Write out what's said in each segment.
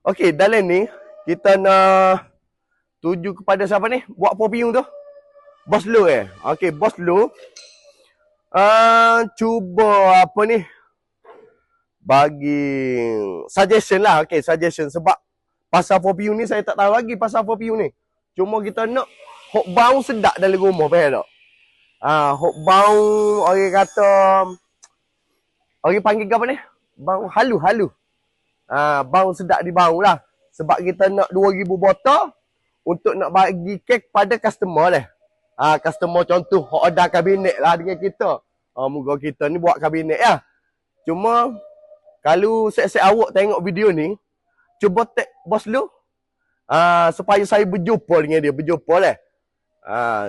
Okey, dalam ni kita nak tuju kepada siapa ni? Buat perfume tu. Bos Lu Okey, Bos Lu. Cuba apa ni? Bagi suggestion lah. Okey, suggestion sebab pasal perfume ni saya tak tahu lagi pasal perfume ni. Cuma kita nak hok bau sedap dalam rumah faham tak? Hok bau orang kata orang panggil apa ni? Bau halu. Bau sedap di bau lah. Sebab kita nak 2000 botol untuk nak bagi kek pada customer lah. Customer contoh hok order kabinet lah dengan kita. Moga kita ni buat kabinet ya. Cuma kalau set-set awak tengok video ni, cuba tag Bos Lu. Supaya saya berjumpa dengan dia,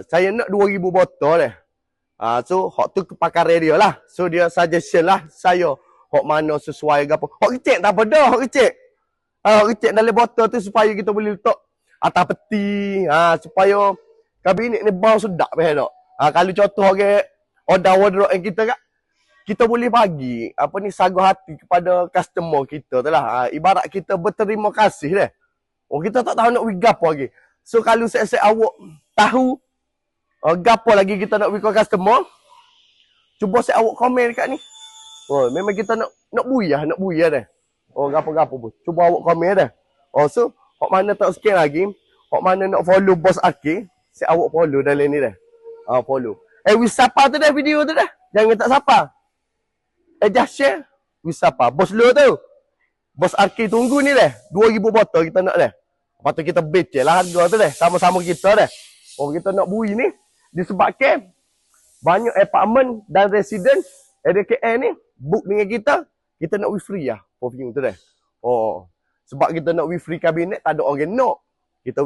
saya nak 2000 botol lah. So hok tu kepakaran dia lah. So dia suggestion lah saya hok mana sesuai ke apa. Hok kecil tak apa dah, hok kecil. Hok kecil dalam botol tu supaya kita boleh letak atas peti, supaya kabinet ni bau sedap faham tak? Kalau contoh orang order wardrobe yang kita boleh bagi apa ni sagah hati kepada customer kita tu lah. Ibarat kita berterima kasih dah. Kita tak tahu nak bagi gapo lagi. So kalau set-set awak tahu gapo lagi kita nak bagi ke customer, cuba set awak komen dekat ni. Memang kita nak buyah dah. Gapo-gapo pun. Cuba awak komen dah. So hok mana tak sikit lagi, hok mana nak follow Bos Aki, set awak follow dalam ni dah. Follow. Wis sapa tu dah video tu dah. Jangan tak sapa. Just share. Wis sapa. Bos Lu tu. Bos Aki tunggu ni dah. 2000 botol kita nak dah. Lepas tu kita becel lah harga tu dah. Sama-sama kita dah. Kita nak bui ni. Disebabkan banyak apartment dan resident ADKL ni book dengan kita. Kita nak free lah perfume tu dah. Sebab kita nak free kabinet tak ada orang nak. Kita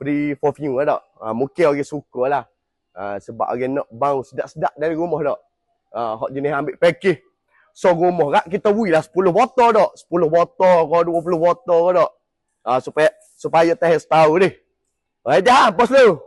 free perfume lah tak. Mungkin orang suka lah. Sebab orang nak bau sedap-sedap dari rumah tak. Hak jenis ambil package. So rumah kat kita bui lah 10 botol tak. 10 botol ke 20 botol ke tak. Supaya teh setahun ni. Dah Bos Lu.